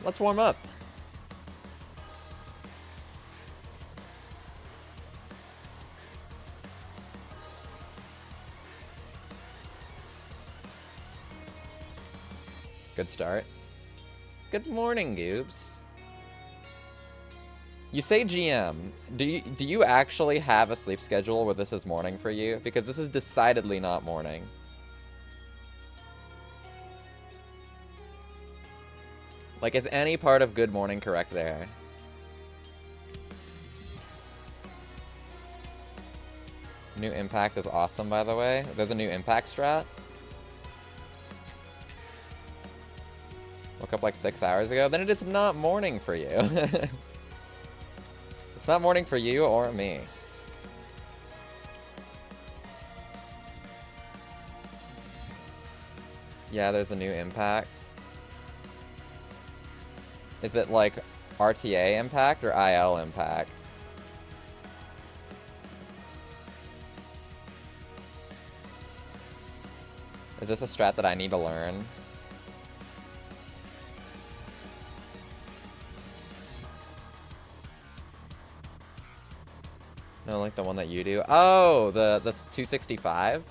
Let's warm up. Good start. Good morning, Goobs. You say GM. Do you actually have a sleep schedule where this is morning for you? Because this is decidedly not morning. Like, is any part of good morning correct there? New impact is awesome, by the way. There's a new impact strat. Woke up like 6 hours ago. Then it is not morning for you. It's not morning for you or me. Yeah, there's a new impact. Is it like RTA impact or IL impact? Is this a strat that I need to learn? No, like the one that you do. Oh, the 265?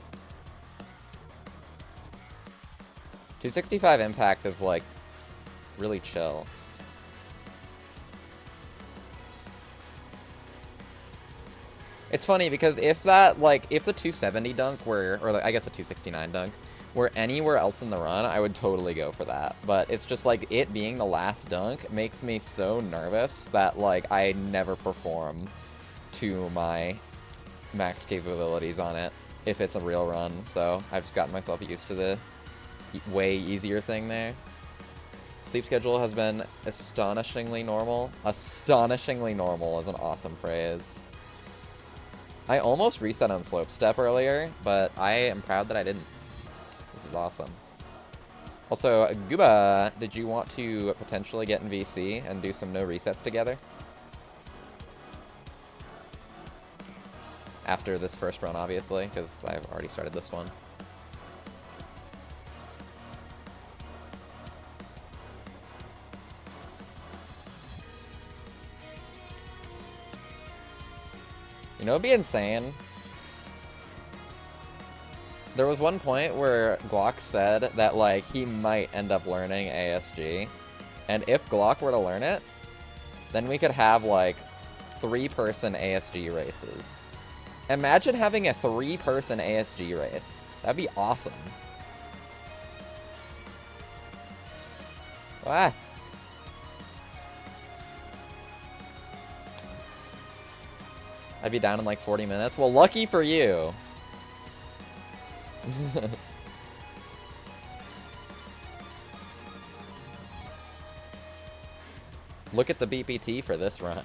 265 impact is like really chill. It's funny because if that, like, if the 270 dunk were, or I guess the 269 dunk, were anywhere else in the run, I would totally go for that. But it's just like, it being the last dunk makes me so nervous that, like, I never perform to my max capabilities on it if it's a real run. So I've just gotten myself used to the way easier thing there. Sleep schedule has been astonishingly normal. Astonishingly normal is an awesome phrase. I almost reset on slope step earlier, but I am proud that I didn't. This is awesome. Also, Gooba, did you want to potentially get in VC and do some no resets together? After this first run, obviously, because I've already started this one. You know, it'd be insane. There was one point where Glock said that, like, he might end up learning ASG. And if Glock were to learn it, then we could have, like, 3-person ASG races. Imagine having a 3-person ASG race. That'd be awesome. Ah. I'd be down in like 40 minutes. Well, lucky for you. Look at the BPT for this run.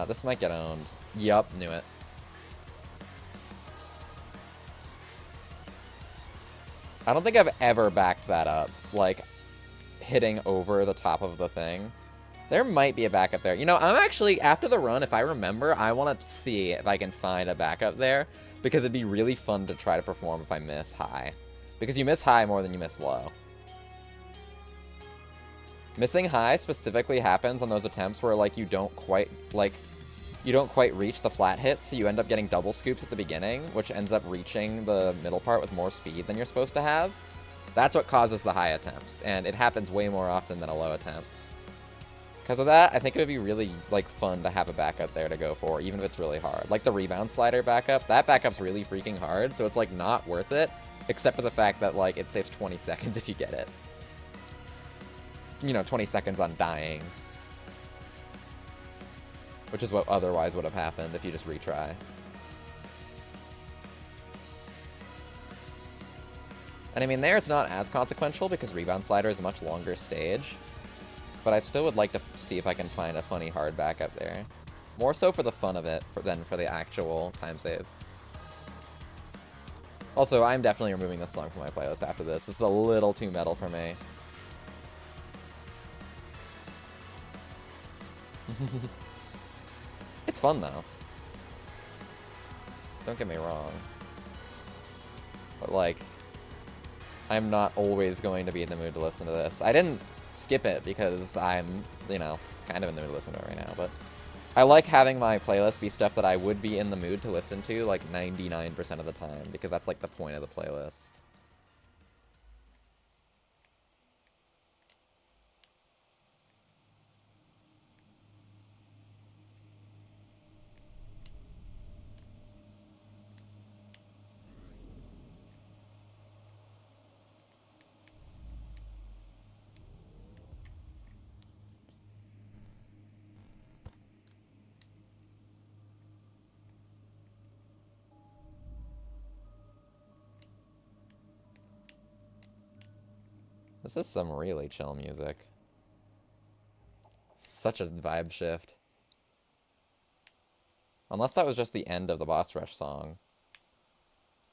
This might get owned. Yup, knew it. I don't think I've ever backed that up, like, hitting over the top of the thing. There might be a backup there. You know, I'm actually, after the run, if I remember, I want to see if I can find a backup there, because it'd be really fun to try to perform if I miss high. Because you miss high more than you miss low. Missing high specifically happens on those attempts where, like, you don't quite reach the flat hits, so you end up getting double scoops at the beginning, which ends up reaching the middle part with more speed than you're supposed to have. That's what causes the high attempts, and it happens way more often than a low attempt. Because of that, I think it would be really, like, fun to have a backup there to go for, even if it's really hard. Like the rebound slider backup, that backup's really freaking hard, so it's, like, not worth it, except for the fact that, like, it saves 20 seconds if you get it. You know, 20 seconds on dying. Which is what otherwise would have happened if you just retry. And I mean, there it's not as consequential because Rebound Slider is a much longer stage. But I still would like to see if I can find a funny hard backup there. More so for the fun of it than for the actual time save. Also, I'm definitely removing this song from my playlist after this. This is a little too metal for me. It's fun, though. Don't get me wrong. But, like, I'm not always going to be in the mood to listen to this. I didn't skip it because I'm, you know, kind of in the mood to listen to it right now, but I like having my playlist be stuff that I would be in the mood to listen to, like, 99% of the time, because that's, like, the point of the playlist. This is some really chill music. Such a vibe shift. Unless that was just the end of the boss rush song.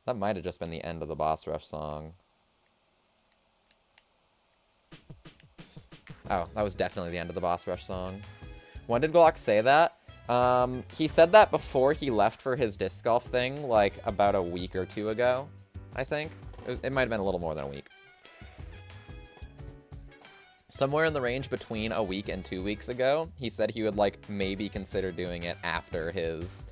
That might have just been the end of the boss rush song. Oh, that was definitely the end of the boss rush song. When did Glock say that? He said that before he left for his disc golf thing, like, about a week or two ago, I think. It might have been a little more than a week. Somewhere in the range between a week and 2 weeks ago, he said he would, like, maybe consider doing it after his,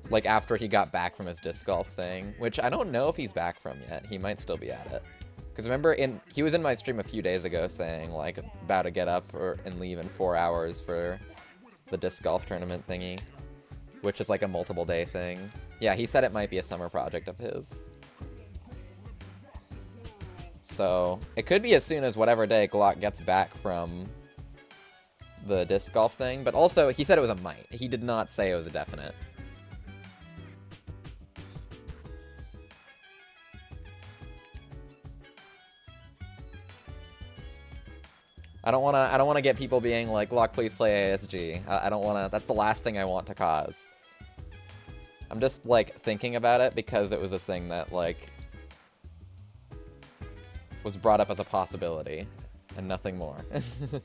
like, after he got back from his disc golf thing, which I don't know if he's back from yet. He might still be at it. Because remember, he was in my stream a few days ago saying, like, about to get up and leave in 4 hours for the disc golf tournament thingy, which is, like, a multiple day thing. Yeah, he said it might be a summer project of his. So, it could be as soon as whatever day Glock gets back from the disc golf thing, but also, he said it was a might. He did not say it was a definite. I don't wanna get people being like, Glock, please play ASG. I don't wanna, that's the last thing I want to cause. I'm just, like, thinking about it because it was a thing that, like, was brought up as a possibility, and nothing more. And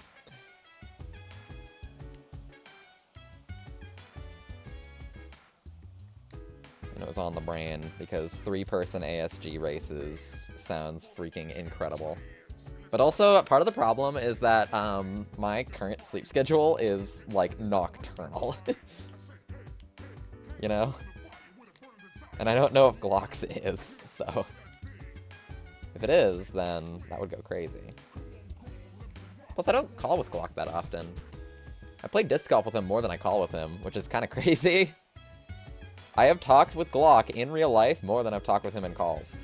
it was on the brain, because 3-person ASG races sounds freaking incredible. But also, part of the problem is that, my current sleep schedule is, like, nocturnal. You know? And I don't know if Glock's is, so... If it is, then that would go crazy. Plus, I don't call with Glock that often. I play disc golf with him more than I call with him, which is kind of crazy. I have talked with Glock in real life more than I've talked with him in calls.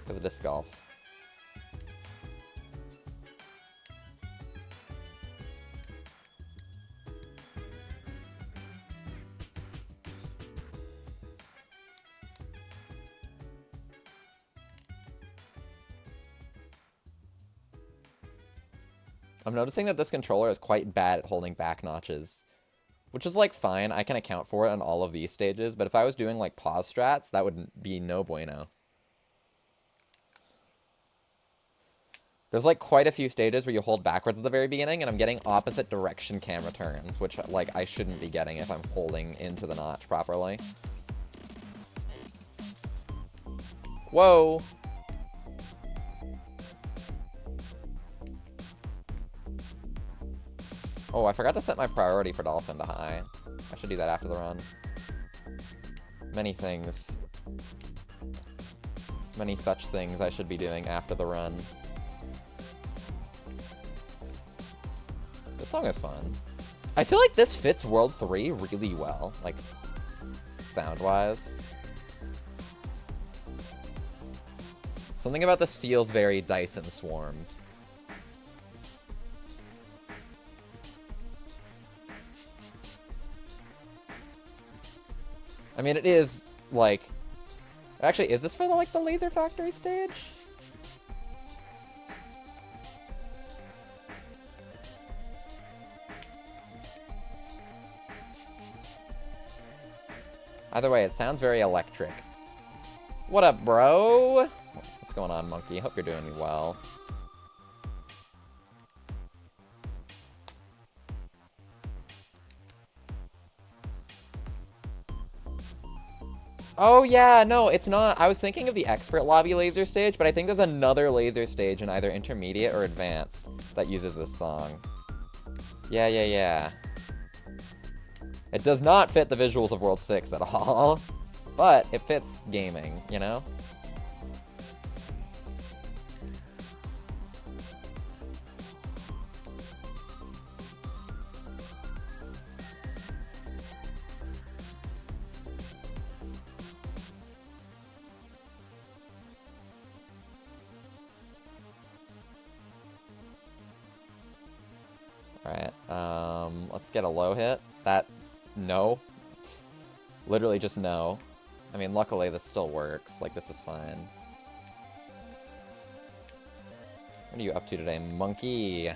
Because of disc golf. I'm noticing that this controller is quite bad at holding back notches. Which is, like, fine. I can account for it on all of these stages. But if I was doing, like, pause strats, that would be no bueno. There's, like, quite a few stages where you hold backwards at the very beginning, and I'm getting opposite direction camera turns, which, like, I shouldn't be getting if I'm holding into the notch properly. Whoa! Oh, I forgot to set my priority for Dolphin to high. I should do that after the run. Many things. Many such things I should be doing after the run. This song is fun. I feel like this fits World 3 really well, like, sound-wise. Something about this feels very Dyson Swarm. I mean, it is, like... Actually, is this for, like, the Laser Factory stage? Either way, it sounds very electric. What up, bro? What's going on, Monkey? Hope you're doing well. Oh, yeah, no, it's not. I was thinking of the expert lobby laser stage, but I think there's another laser stage in either intermediate or advanced that uses this song. Yeah, yeah, yeah. It does not fit the visuals of World 6 at all, but it fits gaming, you know? Alright, let's get a low hit. No. Literally just no. I mean, luckily this still works. Like, this is fine. What are you up to today, monkey?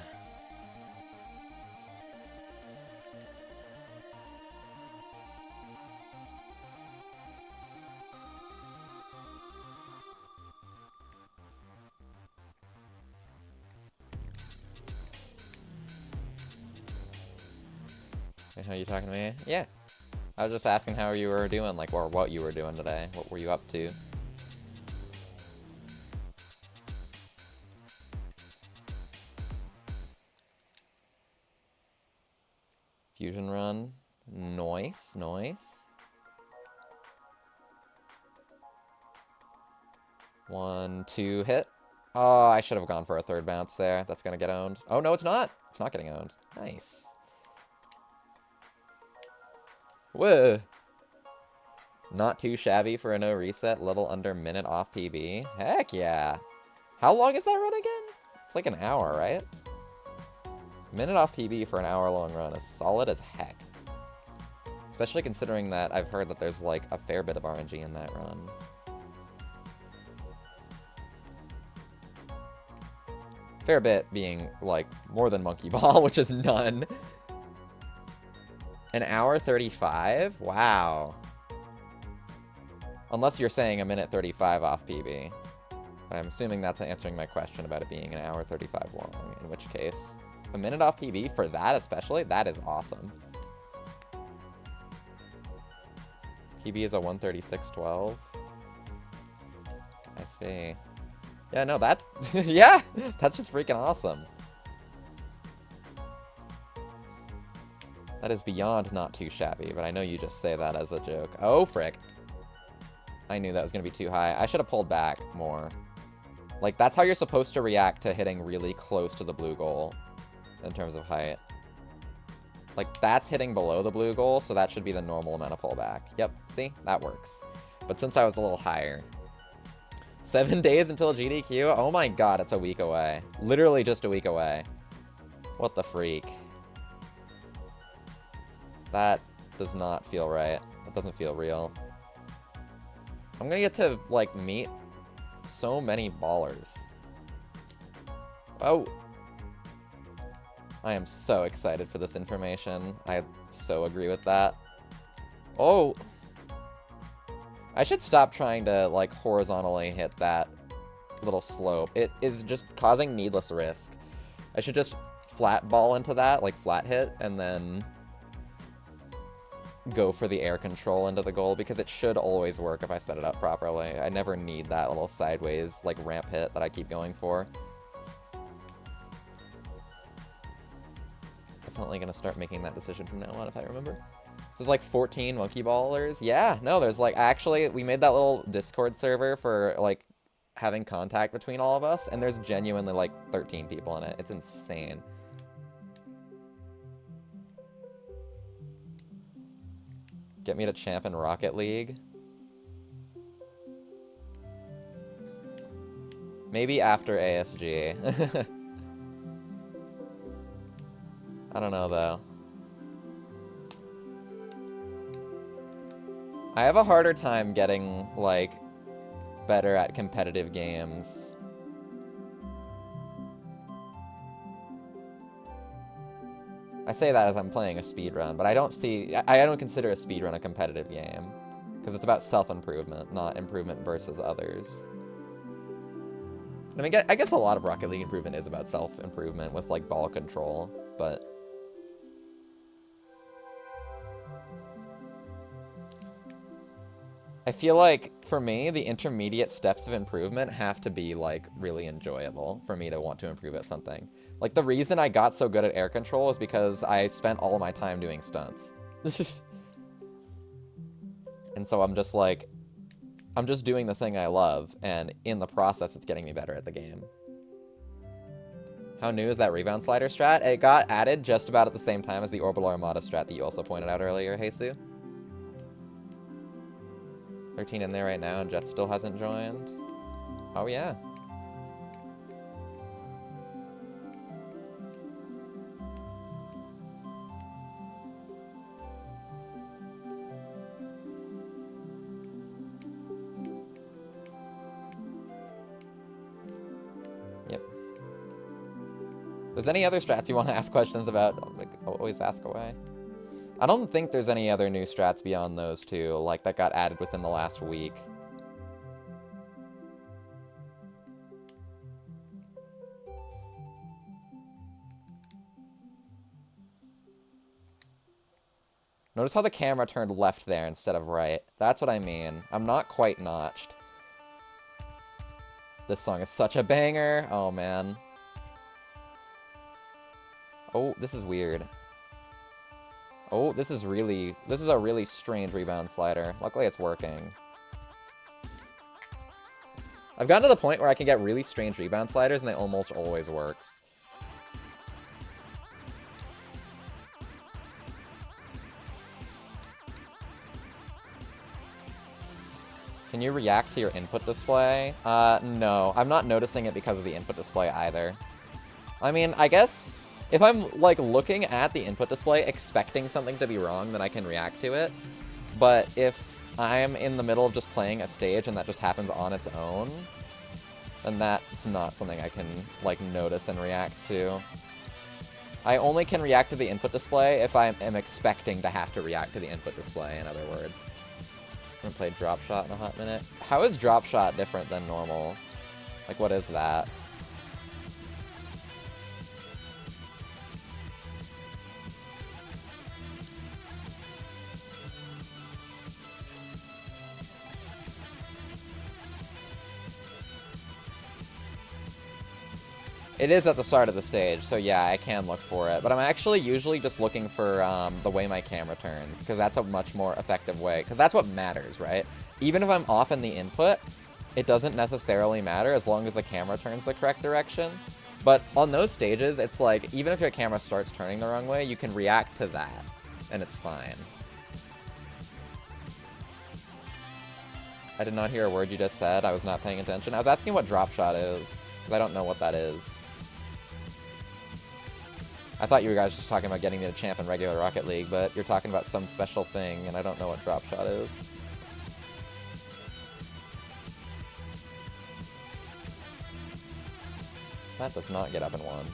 Are you talking to me? Yeah. I was just asking how you were doing, like, or what you were doing today. What were you up to? Fusion run. Nice, nice. 1, 2, hit. Oh, I should have gone for a third bounce there. That's gonna get owned. Oh, no, it's not. It's not getting owned. Nice. Whoa. Not too shabby for a no reset. Little under minute off PB. Heck yeah. How long is that run again? It's like an hour, right? Minute off PB for an hour-long run is solid as heck. Especially considering that I've heard that there's, like, a fair bit of RNG in that run. Fair bit being, like, more than Monkey Ball, which is none. An hour 35? Wow. Unless you're saying a minute 35 off PB. I'm assuming that's answering my question about it being an hour 35 long, in which case, a minute off PB for that especially, that is awesome. PB is a 136.12. I see. Yeah, no, that's, yeah, that's just freaking awesome. That is beyond not too shabby, but I know you just say that as a joke. Oh, frick. I knew that was going to be too high. I should have pulled back more. Like, that's how you're supposed to react to hitting really close to the blue goal in terms of height. Like, that's hitting below the blue goal, so that should be the normal amount of pullback. Yep, see? That works. But since I was a little higher. 7 days until GDQ? Oh my god, it's a week away. Literally just a week away. What the freak? That does not feel right. That doesn't feel real. I'm gonna get to, like, meet so many ballers. Oh. I am so excited for this information. I so agree with that. Oh. I should stop trying to, like, horizontally hit that little slope. It is just causing needless risk. I should just flat ball into that, like, flat hit, and then go for the air control into the goal, because it should always work if I set it up properly. I never need that little sideways, like, ramp hit that I keep going for. Definitely gonna start making that decision from now on if I remember. So there's like 14 monkey ballers. Yeah, no, there's like, actually, we made that little Discord server for, like, having contact between all of us, and there's genuinely like 13 people in it. It's insane. Get me to champ in Rocket League. Maybe after ASG. I don't know, though. I have a harder time getting, like, better at competitive games. I say that as I'm playing a speedrun, but I don't consider a speedrun a competitive game, because it's about self-improvement, not improvement versus others. I mean, I guess a lot of Rocket League improvement is about self-improvement with, like, ball control, but... I feel like, for me, the intermediate steps of improvement have to be, like, really enjoyable for me to want to improve at something. Like, the reason I got so good at air control is because I spent all my time doing stunts. And so I'm just like, I'm just doing the thing I love, and in the process, it's getting me better at the game. How new is that rebound slider strat? It got added just about at the same time as the orbital armada strat that you also pointed out earlier, Heisu. 13 in there right now, and Jet still hasn't joined. Oh, yeah. Yep. If there's any other strats you want to ask questions about, like, always ask away. I don't think there's any other new strats beyond those two, like, that got added within the last week. Notice how the camera turned left there instead of right. That's what I mean. I'm not quite notched. This song is such a banger. Oh, man. Oh, this is weird. Oh, this is a really strange rebound slider. Luckily, it's working. I've gotten to the point where I can get really strange rebound sliders, and they almost always works. Can you react to your input display? No. I'm not noticing it because of the input display either. I mean, I guess if I'm, like, looking at the input display expecting something to be wrong, then I can react to it. But if I'm in the middle of just playing a stage and that just happens on its own, then that's not something I can, like, notice and react to. I only can react to the input display if I am expecting to have to react to the input display, in other words. I haven't played Drop Shot in a hot minute. How is Drop Shot different than normal? Like, what is that? It is at the start of the stage, so yeah, I can look for it. But I'm actually usually just looking for the way my camera turns, because that's a much more effective way. Because that's what matters, right? Even if I'm off in the input, it doesn't necessarily matter as long as the camera turns the correct direction. But on those stages, it's like, even if your camera starts turning the wrong way, you can react to that, and it's fine. I did not hear a word you just said. I was not paying attention. I was asking what Drop Shot is, because I don't know what that is. I thought you guys were just talking about getting me to champ in regular Rocket League, but you're talking about some special thing, and I don't know what Drop Shot is. That does not get up in one.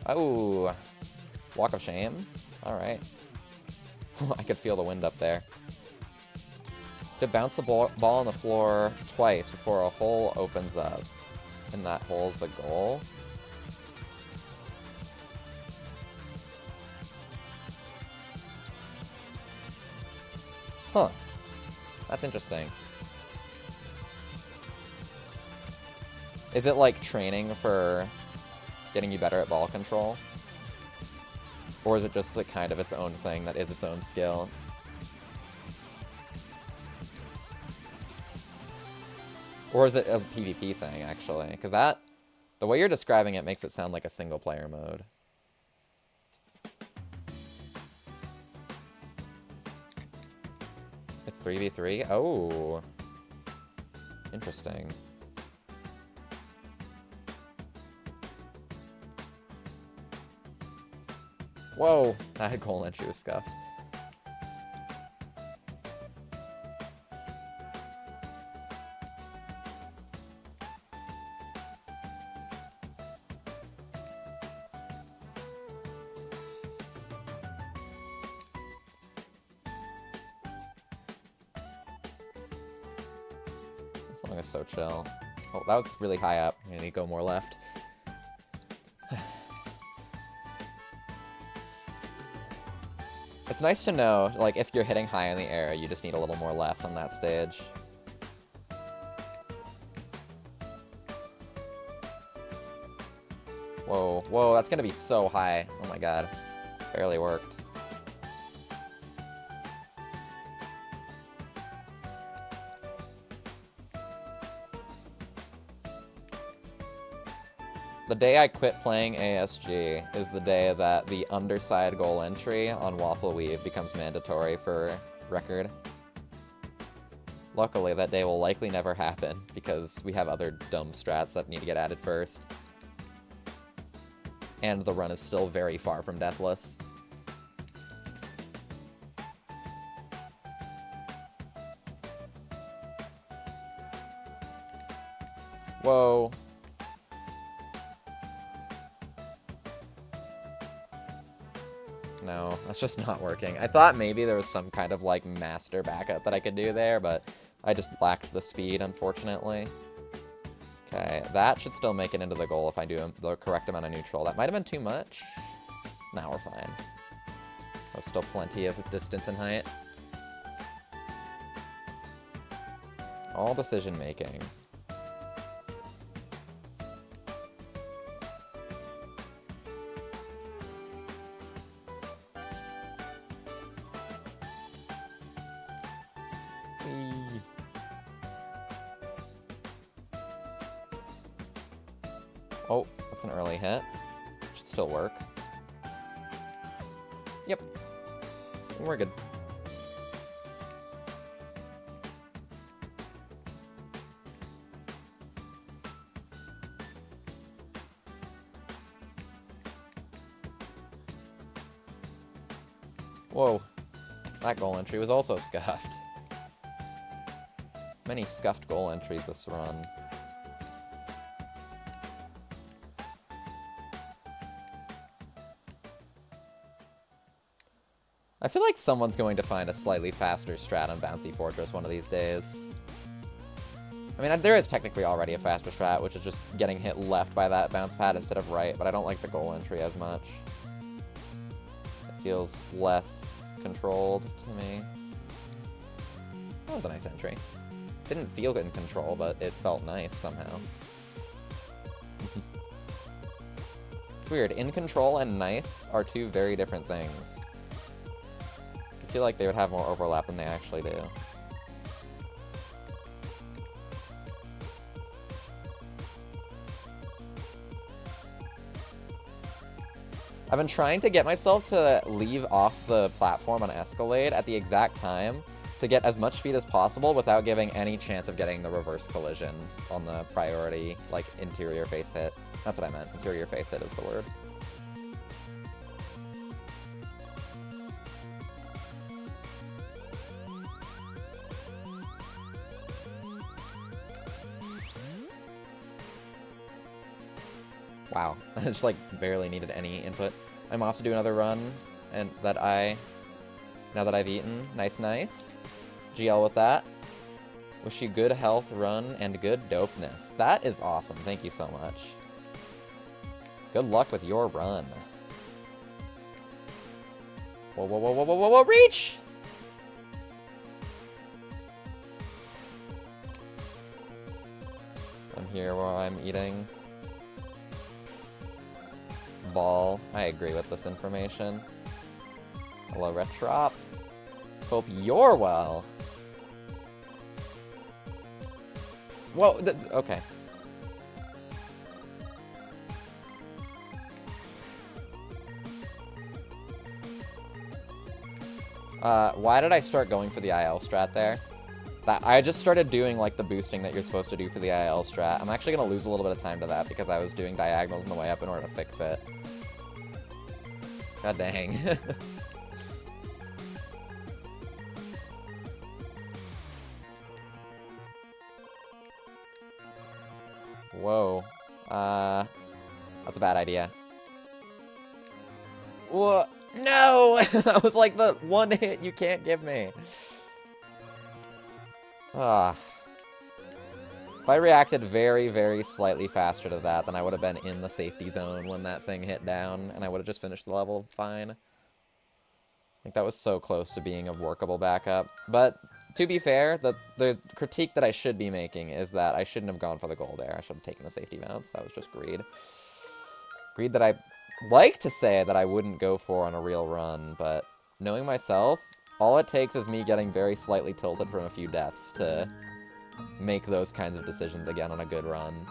Oh, Walk of Shame? Alright. I could feel the wind up there. To bounce the ball on the floor twice before a hole opens up. And that hole's the goal. Huh. That's interesting. Is it like training for getting you better at ball control? Or is it just like kind of its own thing that is its own skill? Or is it a PvP thing, actually? Because that, the way you're describing it makes it sound like a single-player mode. It's 3v3? Oh. Interesting. Whoa! That goal entry was scuffed. This song is so chill. Oh, that was really high up. I need to go more left. It's nice to know, like, if you're hitting high in the air, you just need a little more left on that stage. Whoa, whoa, that's gonna be so high. Oh my god. Barely worked. The day I quit playing ASG is the day that the underside goal entry on Waffle Weave becomes mandatory for record. Luckily, that day will likely never happen, because we have other dumb strats that need to get added first. And the run is still very far from deathless. Whoa. No, that's just not working. I thought maybe there was some kind of, like, master backup that I could do there, but I just lacked the speed, unfortunately. Okay, that should still make it into the goal if I do the correct amount of neutral. That might have been too much. Now we're fine. There's still plenty of distance and height. All decision making. Oh, that's an early hit. Should still work. Yep. We're good. Whoa. That goal entry was also scuffed. Many scuffed goal entries this run. I feel like someone's going to find a slightly faster strat on Bouncy Fortress one of these days. I mean, there is technically already a faster strat, which is just getting hit left by that bounce pad instead of right, but I don't like the goal entry as much. It feels less controlled to me. That was a nice entry. Didn't feel in control, but it felt nice somehow. It's weird. In control and nice are two very different things. I feel like they would have more overlap than they actually do. I've been trying to get myself to leave off the platform on Escalade at the exact time to get as much speed as possible without giving any chance of getting the reverse collision on the priority, like, interior face hit. That's what I meant. Interior face hit is the word. Wow, I just, like, barely needed any input. I'm off to do another run, and now that I've eaten. Nice, nice. GL with that. Wish you good health, run, and good dopeness. That is awesome. Thank you so much. Good luck with your run. Whoa, whoa, whoa, whoa, whoa, whoa, whoa, reach! I'm here while I'm eating. Ball. I agree with this information. Hello, Retrop. Hope you're well. Whoa, okay. Why did I start going for the IL strat there? I just started doing, like, the boosting that you're supposed to do for the IL strat. I'm actually gonna lose a little bit of time to that because I was doing diagonals on the way up in order to fix it. God dang. Whoa. That's a bad idea. Whoa. No! That was like the one hit you can't give me. Ah. If I reacted very, very slightly faster to that, then I would have been in the safety zone when that thing hit down, and I would have just finished the level fine. Like, that was so close to being a workable backup. But, to be fair, the critique that I should be making is that I shouldn't have gone for the gold there. I should have taken the safety mounts. That was just greed. Greed that I like to say that I wouldn't go for on a real run, but knowing myself, all it takes is me getting very slightly tilted from a few deaths to make those kinds of decisions again on a good run.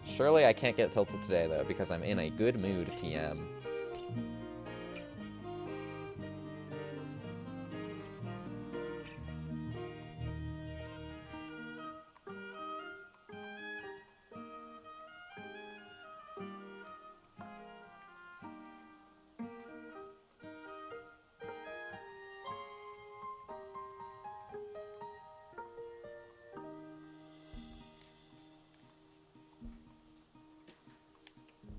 Surely I can't get tilted today, though, because I'm in a good mood, TM.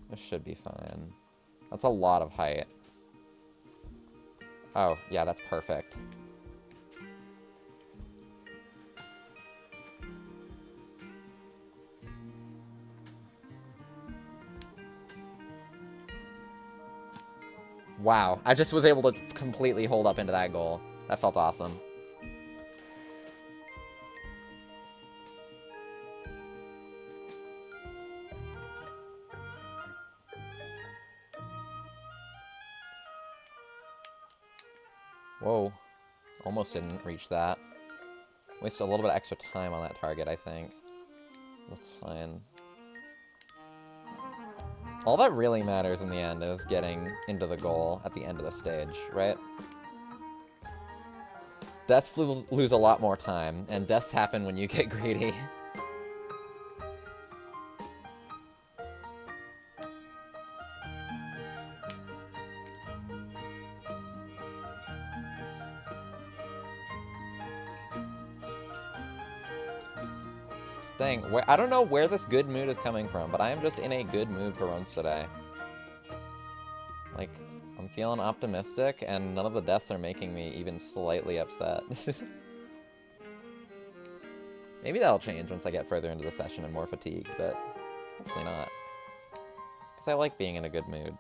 This should be fine. That's a lot of height. Oh, yeah, that's perfect. Wow, I just was able to completely hold up into that goal. That felt awesome. Whoa. Almost didn't reach that. Wasted a little bit of extra time on that target, I think. That's fine. All that really matters in the end is getting into the goal at the end of the stage, right? Deaths lose a lot more time, and deaths happen when you get greedy. Dang, I don't know where this good mood is coming from, but I am just in a good mood for runs today. Like, I'm feeling optimistic, and none of the deaths are making me even slightly upset. Maybe that'll change once I get further into the session and more fatigued, but hopefully not. Because I like being in a good mood.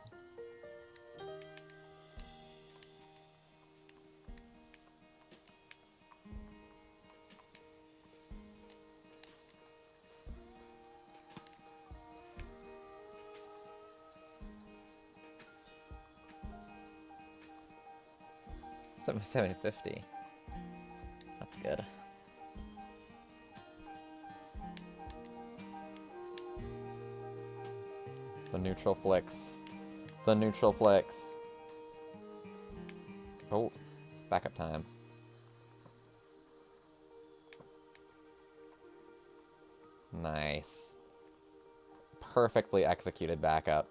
$77.50. That's good. The neutral flicks. The neutral flicks. Oh, backup time. Nice. Perfectly executed backup.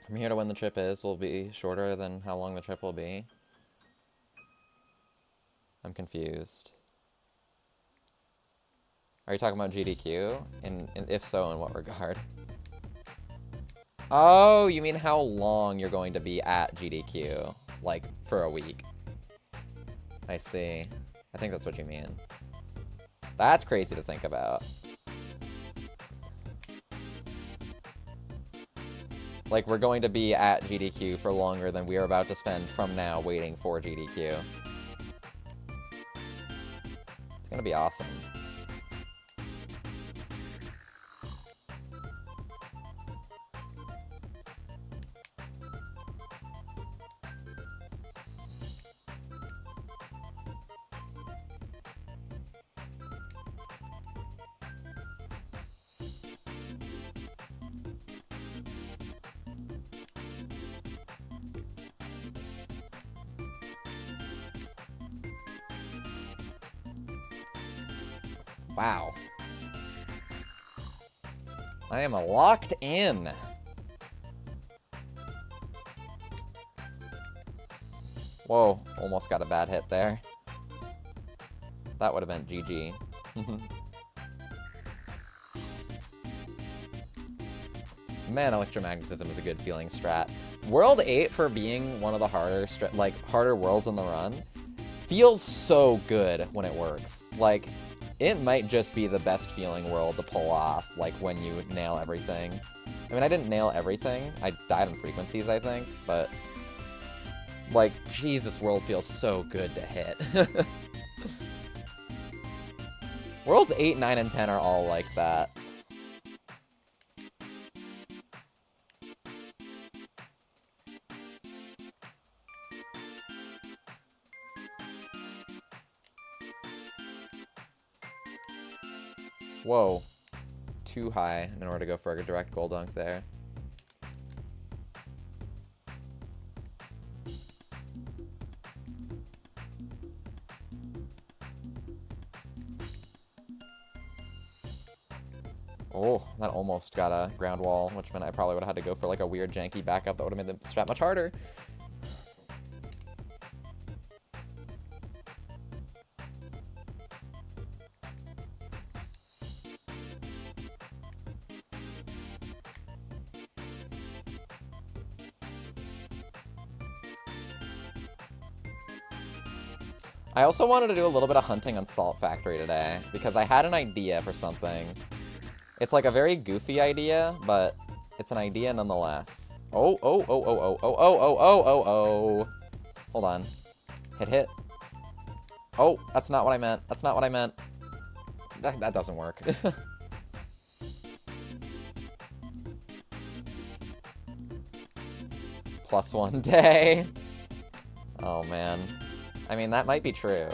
From here to when the trip is will be shorter than how long the trip will be. I'm confused. Are you talking about GDQ? And if so, in what regard? Oh, you mean how long you're going to be at GDQ? Like, for a week. I see. I think that's what you mean. That's crazy to think about. Like, we're going to be at GDQ for longer than we are about to spend from now waiting for GDQ. It's gonna be awesome. Wow. I am locked in. Whoa, almost got a bad hit there. That would have been GG. Man, electromagnetism is a good feeling strat. World 8, for being one of the harder harder worlds in the run, feels so good when it works. Like, it might just be the best feeling world to pull off, like, when you nail everything. I mean, I didn't nail everything. I died on frequencies, I think, but... Like, geez, this world feels so good to hit. Worlds 8, 9, and 10 are all like that. Whoa. Too high in order to go for a direct gold dunk there. Oh, that almost got a ground wall, which meant I probably would have had to go for like a weird janky backup that would have made the strat much harder. I also wanted to do a little bit of hunting on Salt Factory today, because I had an idea for something. It's like a very goofy idea, but it's an idea nonetheless. Oh, oh, oh, oh, oh, oh, oh, oh, oh, oh, oh. Hold on. Hit, hit. Oh, that's not what I meant. That's not what I meant. That doesn't work. +1 day. Oh, man. I mean, that might be true.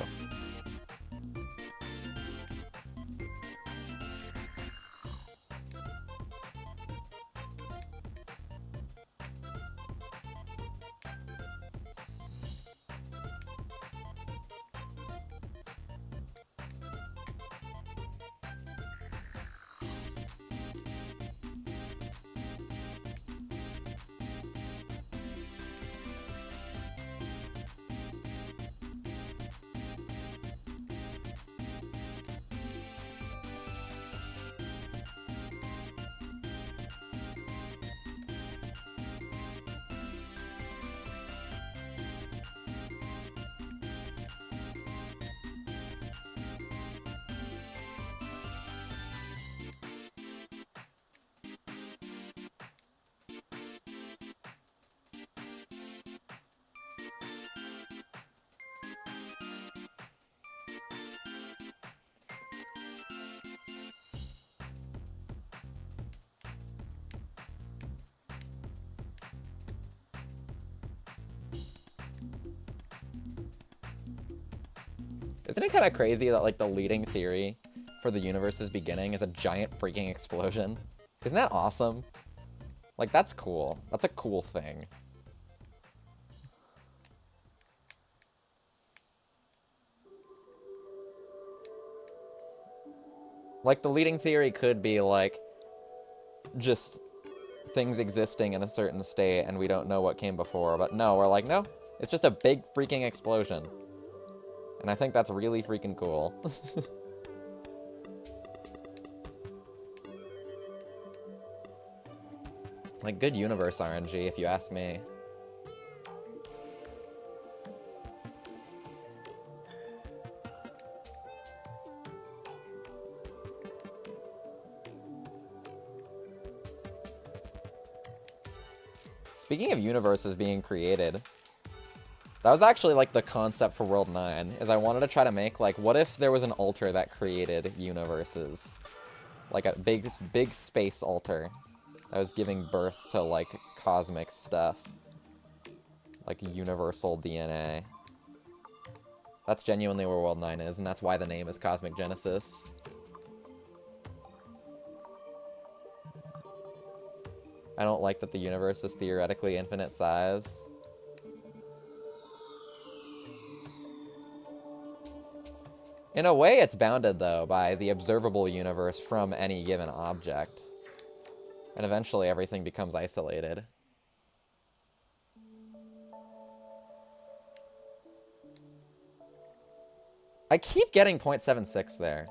Isn't it kind of crazy that, like, the leading theory for the universe's beginning is a giant freaking explosion? Isn't that awesome? Like, that's cool. That's a cool thing. Like, the leading theory could be, like, just things existing in a certain state and we don't know what came before. But no, we're like, no, it's just a big freaking explosion. And I think that's really freaking cool. Like, good universe RNG, if you ask me. Speaking of universes being created, that was actually, like, the concept for World 9, is I wanted to try to make, like, what if there was an altar that created universes? Like, a big space altar that was giving birth to, like, cosmic stuff. Like, universal DNA. That's genuinely where World 9 is, and that's why the name is Cosmic Genesis. I don't like that the universe is theoretically infinite size. In a way, it's bounded, though, by the observable universe from any given object. And eventually, everything becomes isolated. I keep getting 0.76 there.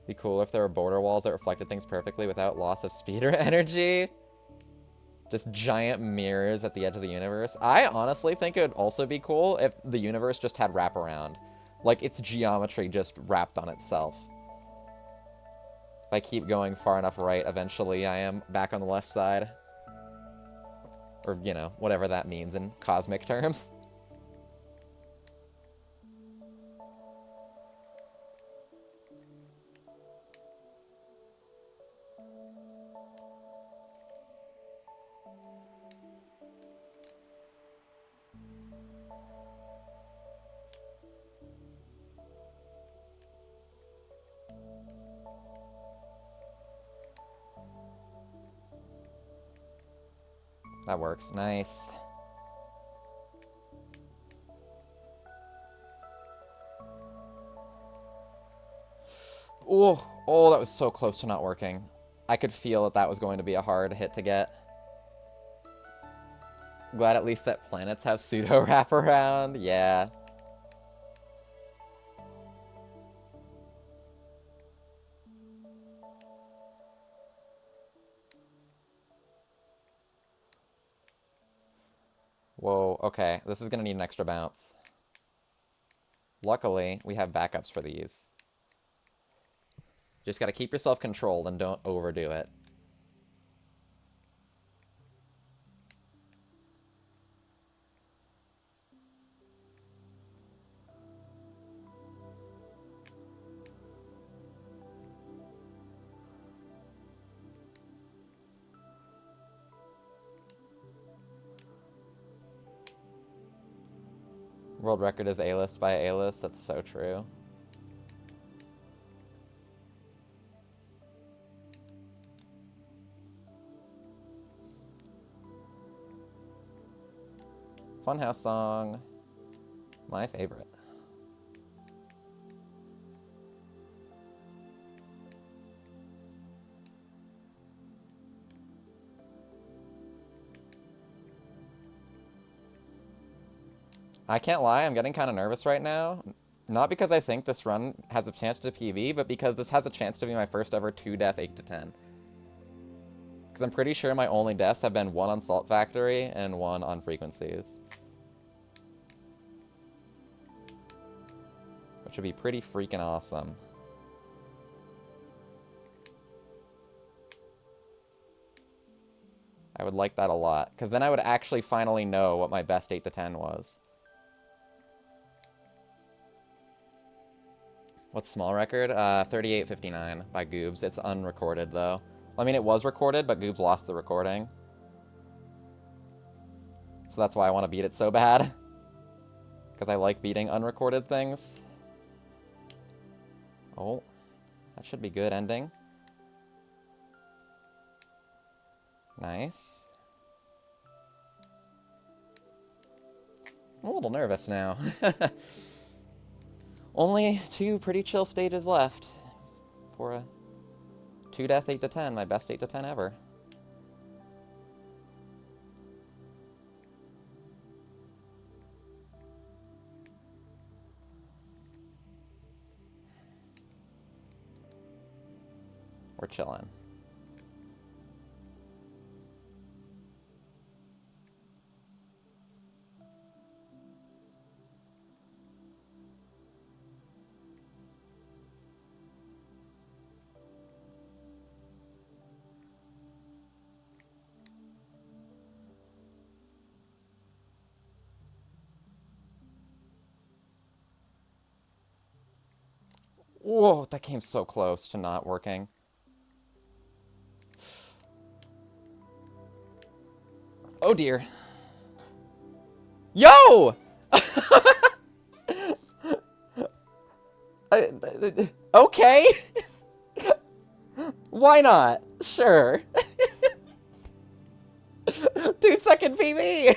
Be cool if there were border walls that reflected things perfectly without loss of speed or energy. Just giant mirrors at the edge of the universe. I honestly think it would also be cool if the universe just had wraparound. Like, its geometry just wrapped on itself. If I keep going far enough right, eventually I am back on the left side. Or, you know, whatever that means in cosmic terms. That works. Nice. Oh, that was so close to not working. I could feel that that was going to be a hard hit to get. Glad at least that planets have pseudo wraparound. Yeah. Whoa, okay. This is gonna need an extra bounce. Luckily, we have backups for these. Just gotta keep yourself controlled and don't overdo it. World record is A-list by A-list. That's so true. Funhouse song. My favorite. I can't lie, I'm getting kind of nervous right now. Not because I think this run has a chance to PB, but because this has a chance to be my first ever 2-death 8-10. Because I'm pretty sure my only deaths have been 1 on Salt Factory and 1 on Frequencies. Which would be pretty freaking awesome. I would like that a lot, because then I would actually finally know what my best 8-10 was. What's small record? 38.59 by Goobs. It's unrecorded, though. I mean, it was recorded, but Goobs lost the recording. So that's why I want to beat it so bad. Because I like beating unrecorded things. Oh, that should be good ending. Nice. I'm a little nervous now. Only 2 pretty chill stages left for a 2-death 8-10, my best 8-10 ever. We're chilling. Whoa, that came so close to not working. Oh dear. Yo! Okay. Why not? Sure. 2-second PB.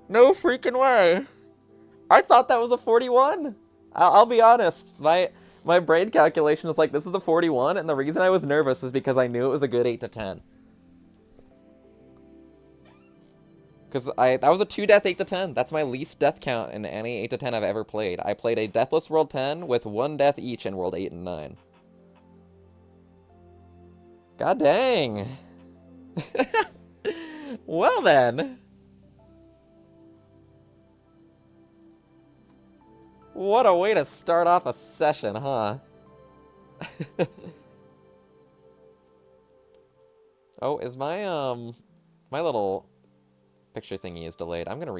No freaking way. I thought that was a 41. I'll be honest. My brain calculation was like, this is the 41, and the reason I was nervous was because I knew it was a good 8 to 10. Because that was a 2-death 8 to 10. That's my least death count in any 8 to 10 I've ever played. I played a deathless World 10 with 1 death each in World 8 and 9. God dang. Well then. What a way to start off a session, huh? Oh, is my little picture thingy is delayed. I'm gonna